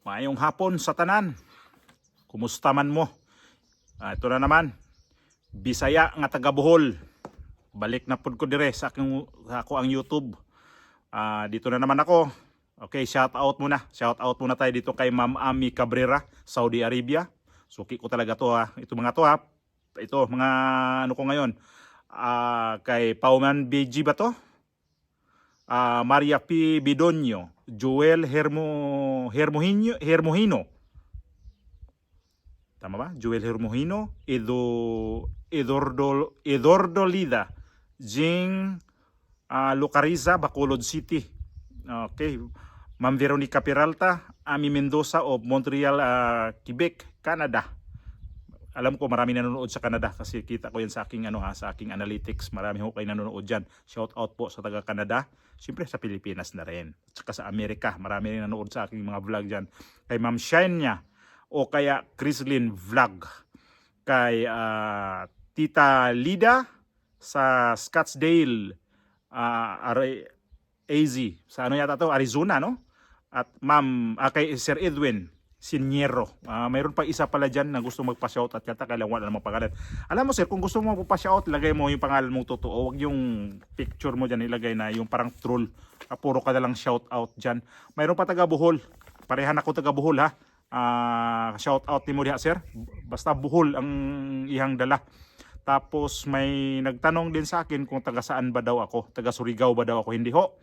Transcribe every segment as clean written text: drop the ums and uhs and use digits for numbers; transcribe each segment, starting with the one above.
Maayong hapon sa tanan. Kumusta man mo? Ito na naman. Bisaya nga taga Bohol. Balik na pud ko dire sa ako ang YouTube. Dito na naman ako. Okay, shout out muna. Shout out muna tayo dito kay Ma'am Ami Cabrera, Saudi Arabia. Suki ko talaga to ha. Ito mga to ha. Ito mga ano ko ngayon. Kay Pauman BG ba to? Maria P. Bidonyo, Joel Hermohino. Tama ba? Joel Hermohino, Edordo Lida, Jing Lucariza, Bacolod City. Okay. Ma'am Veronica Peralta, Ami Mendoza of Montreal, Quebec, Canada. Alam ko marami nanonood sa Canada kasi kita ko yan sa aking sa aking analytics. Marami ho kayo nanonood diyan. Shout out po sa taga Canada. Siyempre sa Pilipinas na rin. At saka sa Amerika, marami rin nanonood sa aking mga vlog diyan. Kay Ma'am Shania o kaya Chrislyn Vlog. Kay Tita Lida sa Scottsdale, AZ. Sa ano yata to? Arizona, no? At Ma'am kay Sir Edwin Siniero. Mayroon pa isa pala dyan na gusto magpa-shout at kata kailangan wala namang pangalan. Alam mo sir, kung gusto mo magpa-shout, lagay mo yung pangalan mong totoo. Huwag yung picture mo dyan ilagay na yung parang troll. Puro ka na lang shout out dyan. Mayroon pa taga Bohol. Parehan ako taga Bohol ha. Shout out ni mo diha sir. Basta Bohol ang ihang dala. Tapos may nagtanong din sa akin kung taga saan ba daw ako. Taga Surigao ba daw ako. Hindi ho.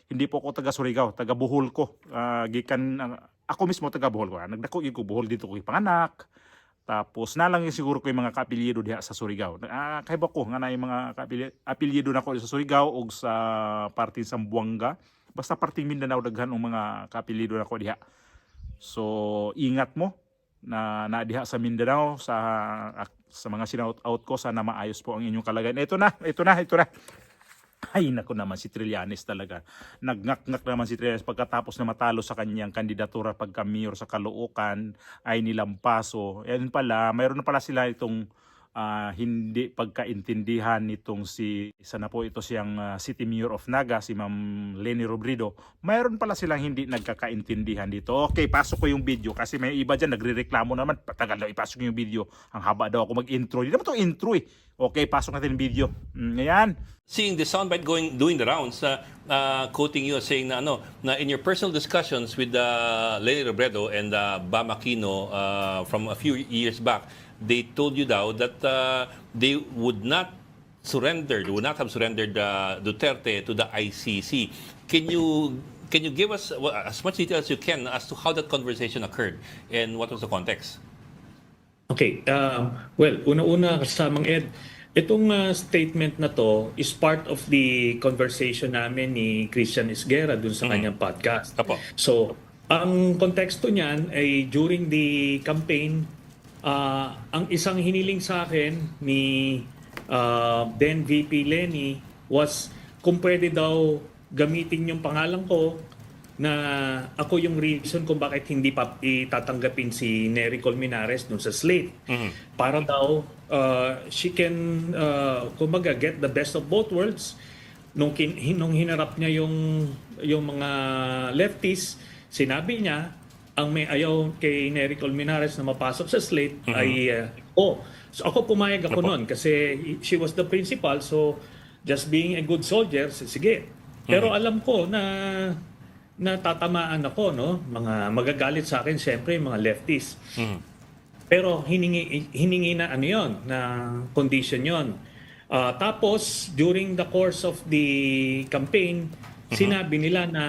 Hindi po ako taga Surigao. Taga Bohol ko. Ako mismo taga Bohol ko. Nagdako ko Bohol dito ko panganak. Tapos na lang siguro ko yung mga kaapelyido diha sa Surigao. Kaya ba ko nga na yung mga apelyido na ko sa Surigao o sa parte sa Zamboanga. Basta parting Mindanao daghan ang mga kaapelyido na ko diha. So ingat mo na diha sa Mindanao sa mga sinout out ko, sana maayos po ang inyong kalagayan. Ito na. Ay, naku naman si Trillanes talaga. Nagngak-ngak naman si Trillanes pagkatapos na matalo sa kanyang kandidatura pagka-mayor sa Caloocan, ay nilampaso. Yan pala, mayroon na pala sila itong hindi pagkaintindihan nitong sana po ito siyang City Mayor of Naga, si Ma'am Leni Robredo. Mayroon pala silang hindi nagkakaintindihan dito. Okay, pasok ko yung video kasi may iba dyan nagre-reklamo naman. Patagal daw ipasok yung video. Ang haba daw ako mag-intro. Hindi naman ito intro eh. Okay, pasok natin yung video. Ayan. Seeing the soundbite doing the rounds, quoting you saying na in your personal discussions with Leni Robredo and Bam Aquino from a few years back, they told you daw that they would not have surrendered Duterte to the ICC. Can you give us as much detail as you can as to how that conversation occurred and what was the context? Okay, well, una-una kasamang Ed, itong statement na to is part of the conversation namin ni Christian Esguerra dun sa kanyang podcast. Apo. So, ang konteksto niyan ay during the campaign, ang isang hiniling sa akin ni then VP Leni was kung pwede daw gamitin yung pangalan ko na ako yung reason kung bakit hindi pa itatanggapin si Nery Colmenares dun sa slate. Para daw she can kumbaga get the best of both worlds. Nung hinarap niya yung mga leftists, sinabi niya ang may ayaw kay Nery Colmenares na mapasok sa slate ay so ako pumayag ako noon kasi she was the principal, so just being a good soldier, sige. Pero alam ko na tatamaan ako, no? Mga magagalit sa akin siyempre mga leftists. Pero hiningi na ano 'yon, na condition 'yon. Tapos during the course of the campaign, sinabi nila na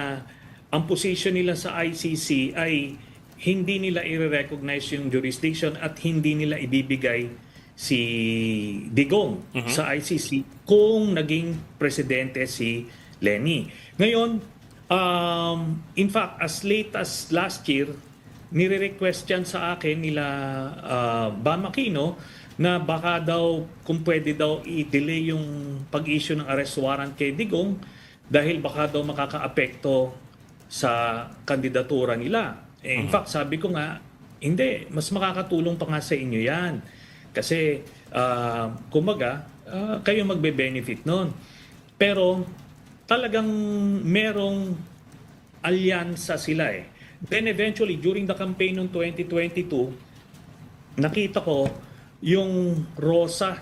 ang position nila sa ICC ay hindi nila i-recognize yung jurisdiction at hindi nila ibibigay si Digong sa ICC kung naging presidente si Leni. Ngayon, in fact, as late as last year, nire-request yan sa akin nila Bam Aquino na baka daw, kung pwede daw i-delay yung pag-issue ng arrest warrant kay Digong dahil baka daw makaka-apekto sa kandidatura nila. In fact, sabi ko nga, hindi, mas makakatulong pa nga sa inyo yan. Kasi, kumbaga, kayo magbe-benefit nun. Pero, talagang merong alyansa sila Then eventually, during the campaign noong 2022, nakita ko yung Rosa,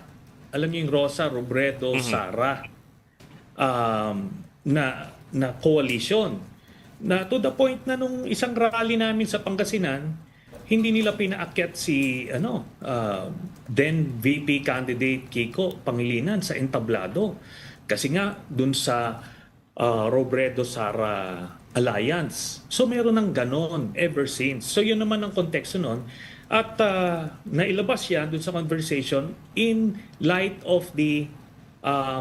alam niyo yung Rosa, Robredo, Sara, na coalition. Na to the point na nung isang rally namin sa Pangasinan, hindi nila pinaakyat si then VP candidate Kiko Pangilinan sa entablado. Kasi nga dun sa Robredo Sara Alliance. So meron ng ganon ever since. So yun naman ang konteksto nun. At nailabas yan dun sa conversation in light of the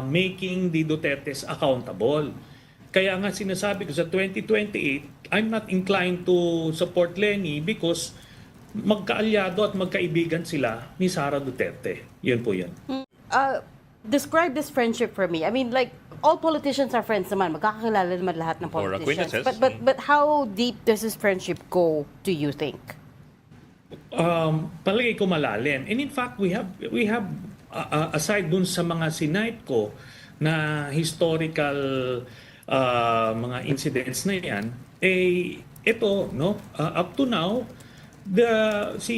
making the Dutertes accountable. Kaya nga sinasabi ko sa 2028, I'm not inclined to support Lenny because magkaalyado at magkaibigan sila ni Sara Duterte. Yun po yun. Describe this friendship for me. I mean, like, all politicians are friends naman. Magkakakilala naman lahat ng Or politicians. acquaintances. But how deep does this friendship go, do you think? Palagay ko malalim. And in fact, we have aside dun sa mga sinight ko na historical mga incidents na yan, ito, no, up to now, si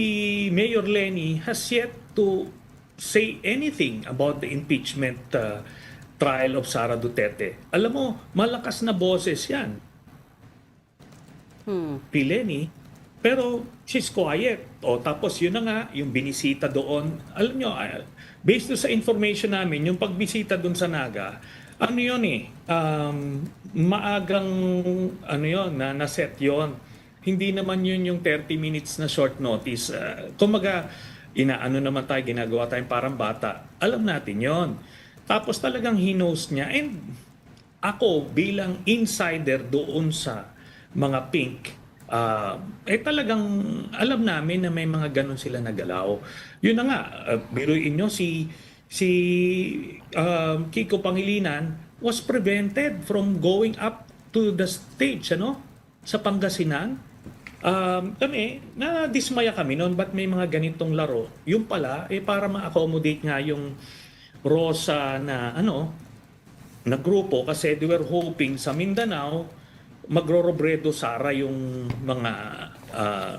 Mayor Lenny has yet to say anything about the impeachment trial of Sara Duterte. Alam mo, malakas na boses yan. Si Lenny, pero she's quiet. O tapos yun na nga, yung binisita doon. Alam nyo, based sa information namin, yung pagbisita doon sa Naga, ano yun maagang na-set yun. Hindi naman yun yung 30 minutes na short notice. Kumaga, inaano naman tayo, ginagawa tayong parang bata. Alam natin yon. Tapos talagang hinos niya. And ako bilang insider doon sa mga pink, talagang alam namin na may mga ganun sila nagalaw. Yun na nga, biruin nyo si Kiko Pangilinan was prevented from going up to the stage sa Pangasinan. Kami, na-dismaya kami noon, ba't may mga ganitong laro? Yung pala, para ma-accommodate nga yung Rosa na grupo, kasi they were hoping sa Mindanao, magro-Robredo Sara yung mga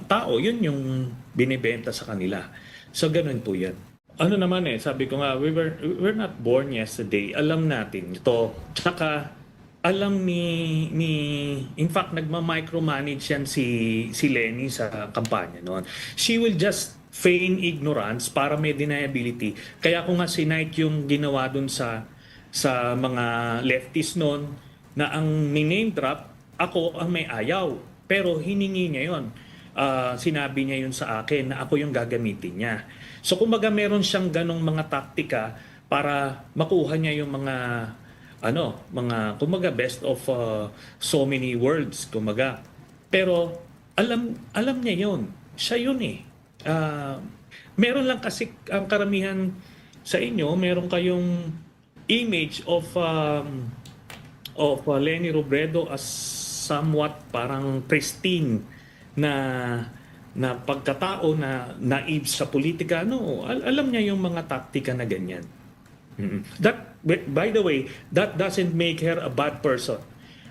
tao. Yun yung binibenta sa kanila. So, ganun po yan. Ano naman sabi ko nga, we're not born yesterday. Alam natin ito. Tsaka, alam ni in fact nagma-micromanage yan si Lenny sa kampanya noon. She will just feign ignorance para may deniability. Kaya kung nga sinight yung ginawa dun sa mga leftists noon na ang name drop, ako ang may ayaw. Pero hiningi niya yon. Sinabi niya yun sa akin na ako yung gagamitin niya. So kumbaga meron siyang ganong mga taktika para makuha niya yung mga kumbaga best of so many worlds, kumbaga. Pero alam niya yon. Siya yun meron lang kasi ang karamihan sa inyo, meron kayong image of Lenny Robredo as somewhat parang pristine na pagkatao na naive sa politika. No, alam niya yung mga taktika na ganyan. That, by the way, that doesn't make her a bad person.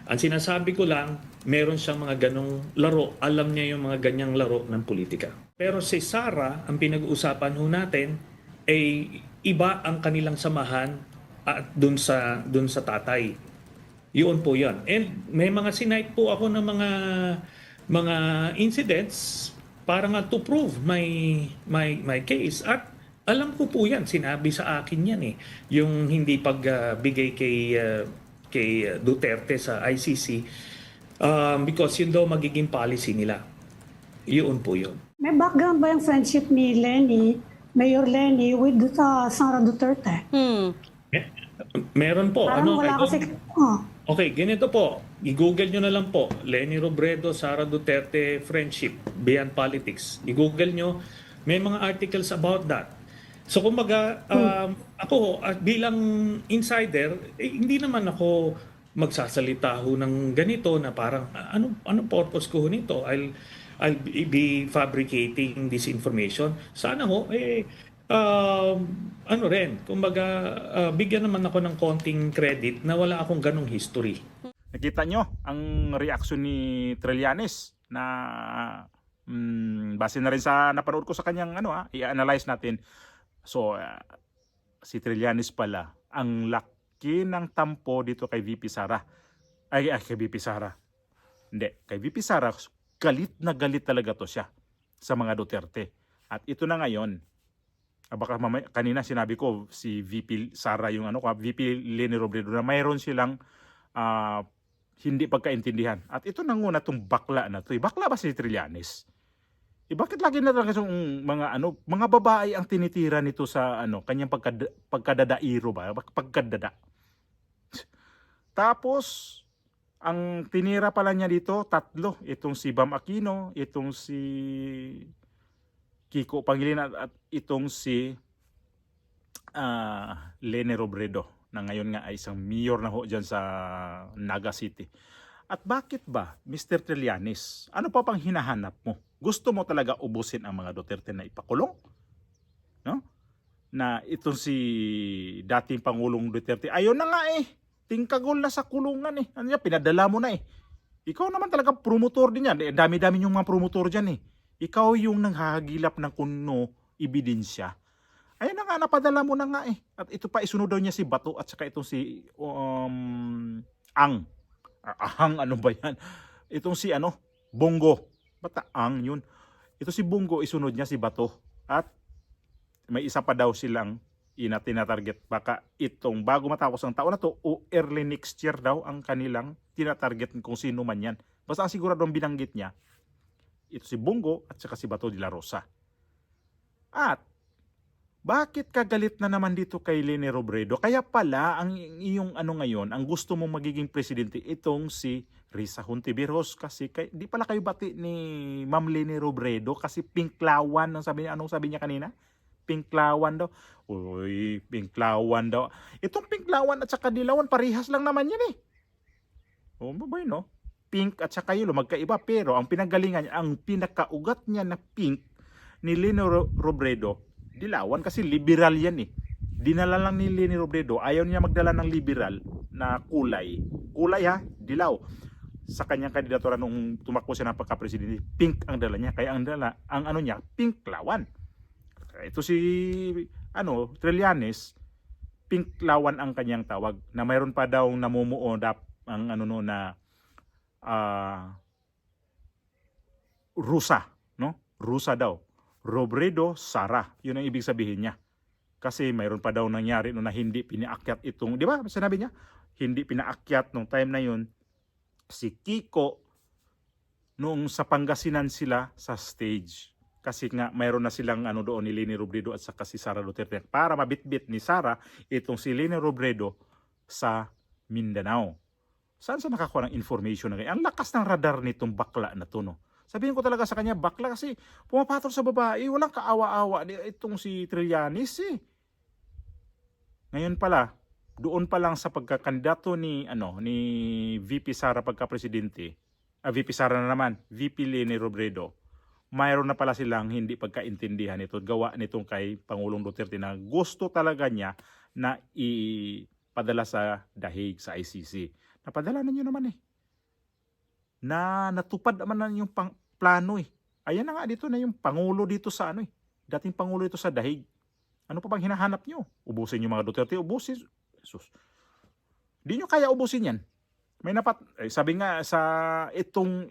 Ang sinasabi ko lang, meron siyang mga ganong laro. Alam niya yung mga ganyang laro ng politika. Pero si Sara, ang pinag-uusapan ho natin, ay iba ang kanilang samahan at dun sa tatay. Yun po yan. And may mga sinight po ako ng mga incidents para nga to prove my case. At alam ko po yan, sinabi sa akin yan yung hindi pagbigay kay Duterte sa ICC because yun daw magiging policy nila. Yun po yun. May background ba yung friendship ni Mayor Lenny with Sara Duterte? Meron po. Parang wala kasi... Okay, ganito po. I-google nyo na lang po. Lenny Robredo, Sara Duterte friendship beyond politics. I-google nyo. May mga articles about that. So kumbaga, ako bilang insider, hindi naman ako magsasalita ho ng ganito na parang anong purpose ko nito? I'll be fabricating this information. Sana ho kumbaga bigyan naman ako ng konting credit na wala akong ganong history. Nakita nyo ang reaksyon ni Trillanes. na base na rin sa napanood ko sa kanyang i-analyze natin. So si Trillanes pala ang laki ng tampo dito kay VP Sara. Kay VP Sara. Hindi, kay VP Sara galit na galit talaga to siya sa mga Duterte. At ito na ngayon, baka kanina sinabi ko si VP Sara yung VP Leni Robredo na mayroon silang hindi pagkaintindihan. At ito na nguna tong bakla na to. Bakla ba si Trillanes? Bakit lagi na talaga yung mga babae ang tinitira nito sa kanyang pagkadadairo ba? Pagkadada. Tapos ang tinira pala niya dito, tatlo. Itong si Bam Aquino, itong si Kiko Pangilinan at itong si Leni Robredo na ngayon nga ay isang mayor na ho dyan sa Naga City. At bakit ba, Mr. Trillanes, ano pa pang hinahanap mo? Gusto mo talaga ubusin ang mga Duterte na ipakulong? No? Na itong si dating Pangulong Duterte, ayaw na nga tingkagol na sa kulungan Ano niya, pinadala mo na Ikaw naman talaga promotor din yan. Dami-dami yung mga promotor dyan Ikaw yung nanghahagilap ng kuno ebidensya. Ayun na nga, napadala mo na nga At ito pa, isunod daw niya si Bato at saka itong si Ang. Ano ba yan? Itong si Bongo. Bata Ang yun. Ito si Bongo, isunod niya si Bato. At may isa pa daw silang tinatarget. Baka itong bago matapos ang taon na to o early next year daw ang kanilang tinatarget kung sino man yan. Basta ang siguradong binanggit niya, ito si Bongo at saka si Bato de la Rosa. At bakit kagalit na naman dito kay Leni Robredo? Kaya pala ang iyong ngayon, ang gusto mong magiging presidente itong si Risa Hontiveros kasi di pala kayo bati ni Ma'am Leni Robredo kasi pinklawan ang sabi niya. Anong sabi niya kanina? Pinklawan daw. Uy, pinklawan daw. Itong pinklawan at saka dilawan parehas lang naman yan O mabay no? Pink at saka yellow magkaiba pero ang pinagalingan niya, ang pinakaugat niya na pink ni Leni Robredo dilawan kasi liberal yan Dinala lang ni Leni Robredo, ayaw niya magdala ng liberal na kulay. Kulay dilaw. Sa kanyang kandidatura nung tumakbo siya ng pagka-presidente, pink ang dala niya. Kaya ang niya, pink lawan. Ito si Trillanes, pink lawan ang kanyang tawag na mayroon pa daw namumuo ang Rusa, no? Rusa daw. Robredo, Sara. Yun ang ibig sabihin niya. Kasi mayroon pa daw nangyari na hindi pinaakyat itong, di ba? Sinabi niya, hindi pinaakyat nung time na yun si Kiko noong sa Pangasinan sila sa stage. Kasi nga mayroon na silang doon ni Leni Robredo at saka si Sara Duterte para mabitbit ni Sara itong si Leni Robredo sa Mindanao. Saan sa nakakuha ng information na ang lakas ng radar nitong bakla na to, no? Sabihin ko talaga sa kanya, bakla kasi pumapatol sa babae, walang kaawa-awa itong si Trillanes Ngayon pala, doon pa lang sa pagkakandidato ni VP Sara pagka-presidente, VP Sara na naman, VP Leni Robredo, mayroon na pala silang hindi pagkaintindihan ito, gawa nitong kay Pangulong Duterte na gusto talaga niya na ipadala sa dahig sa ICC. Napadala na niyo naman na natupad naman na yung plano Ayan na nga dito na yung Pangulo dito sa dating Pangulo dito sa dahig. Ano pa bang hinahanap nyo? Ubusin yung mga Duterte, ubusin. Jesus. Di nyo kaya ubusin yan. May sabi nga sa itong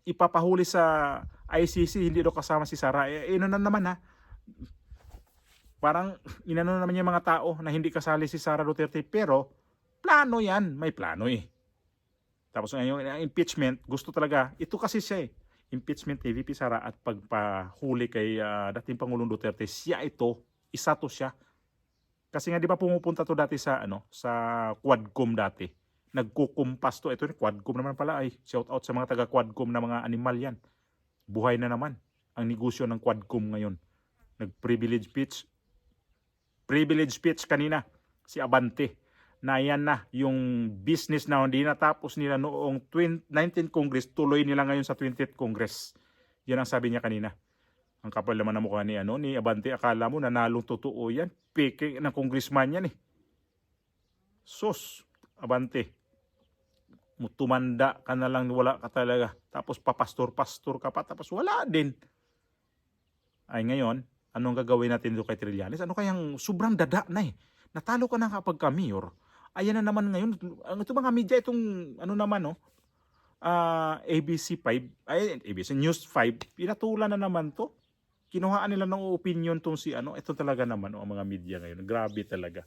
ipapahuli sa ICC, hindi daw kasama si Sara. Ino na naman Parang inano naman yung mga tao na hindi kasali si Sara Duterte. Pero plano yan. May plano Tapos ngayon, ang impeachment, gusto talaga, ito kasi siya impeachment ni VP Sara at pagpahuli kay dating Pangulong Duterte, isa to siya. Kasi nga di ba pumupunta to dati sa sa Quadcom dati. Nagkukumpas to. Ito Quadcom naman pala shout out sa mga taga Quadcom na mga animal yan. Buhay na naman ang negosyo ng Quadcom ngayon. Nag-privilege speech kanina si Abante. Na yan na yung business na hindi natapos nila noong 19th Congress, tuloy nila ngayon sa 20th Congress. Yan ang sabi niya kanina. Ang kapal naman na mukha ni Abante, akala mo nanalong totoo yan. Peke ng congressman yan Sus, Abante. tumanda ka na lang, wala ka talaga. Tapos papastor-pastor ka pa, tapos wala din. Ay ngayon, anong gagawin natin doon kay Trillanes? Ano kayang sobrang dada na eh. Natalo ka na kapag ka mayor. Ayan na naman ngayon. Ito mga media, itong ano naman no, ABC 5, ay ABC News 5, pinatulan na naman to. Kinuhaan nila ng opinion tong si ano, ito talaga naman ang mga media ngayon. Grabe talaga.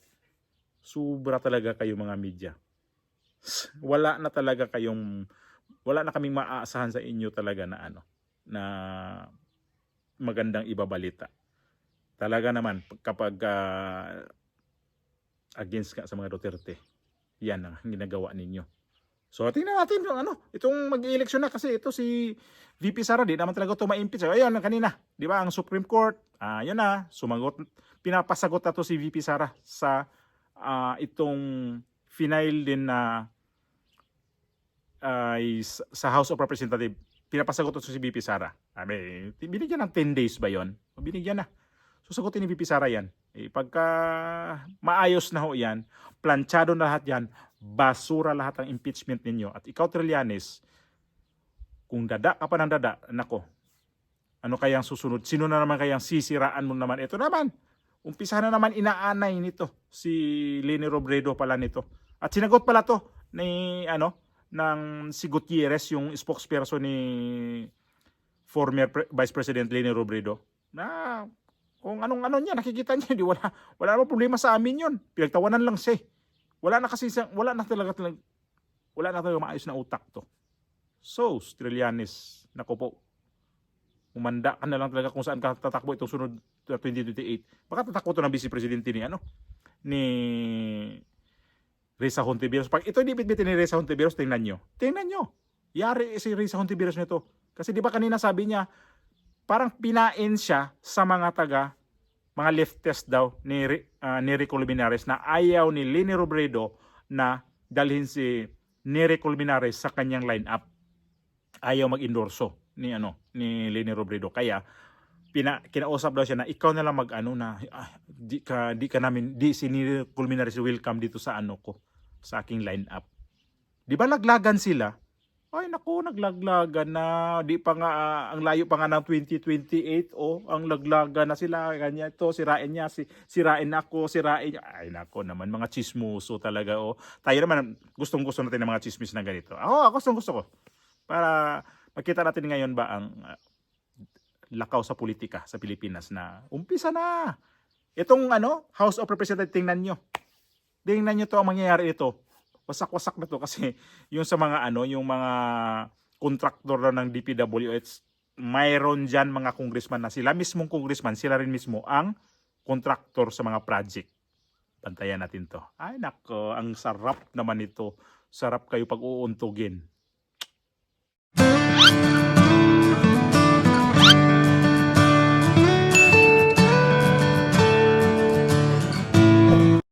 Sobra talaga kayo mga media. Wala na talaga kayong, wala na kaming maaasahan sa inyo talaga na ano, na magandang ibabalita. Talaga naman kapag against ka sa mga Duterte, yan ang ginagawa ninyo. So tingnan natin yung ano, itong mag-eleksyon na kasi ito si VP Sara di naman talaga ito ma-impeach. Ayun kanina, di ba ang Supreme Court, yun na, sumagot, pinapasagot na to si VP Sara sa itong final din na sa House of Representatives. Pinapasagot to si VP Sara. Binigyan ng 10 days ba yon? Binigyan na. So sagutin ni VP Sara yan. Pagka maayos na ho yan, planchado na lahat yan, basura lahat ang impeachment ninyo. At ikaw, Trillanes, kung dada ka pa ng dada, nako, ano kayang susunod? Sino na naman kayang sisiraan mo naman? Ito naman, umpisa na naman inaanay nito, si Leni Robredo pala nito. At sinagot pala to ni, ng si Gutierrez, yung spokesperson ni former Vice President Leni Robredo, na kung anong niya, nakikita niya, wala namang problema sa amin yun. Pinagtawanan lang siya. Wala na talaga maayos na utak to. So, Trillanes, nako po, umanda ka na lang talaga kung saan ka tatakbo itong sunod 2028. Baka tatakbo to ng Vice Presidente ni Risa Hontiveros. Pag ito ibit-bitin ni Risa Hontiveros, tingnan nyo. Yari si Risa Hontiveros nito. Kasi di ba kanina sabi niya, parang pinain siya sa mga leftist daw ni Rico Luminares na ayaw ni Leni Robredo na dalhin si Rico Luminares sa kanyang lineup. Ayaw mag-endorso ni Leni Robredo. Kaya kinausap daw siya na ikaw na lang di si Rico Luminares welcome dito sa sa aking lineup. Di ba laglagan sila? Ay naku, naglaglagan na. Di pa nga, ang layo pa nga ng 2028. Ang laglagan na sila. Ganyan ito, sirain niya. Sirain ako, sirain niya. Ay naku naman, mga chismoso talaga. Tayo naman, gustong-gusto natin ng mga chismis na ganito. Gustong-gusto ko. Para makita natin ngayon ba ang lakaw sa politika sa Pilipinas na umpisa na. Itong House of Representatives, tingnan nyo. Tingnan nyo to ang mangyayari ito. Wasak-wasak na to kasi yung sa mga yung mga kontraktor ng DPWH, mayroon dyan mga congressman na sila mismong congressman, sila rin mismo ang kontraktor sa mga project. Bantayan natin to. Ay nako, ang sarap naman ito. Sarap kayo pag-uuntugin.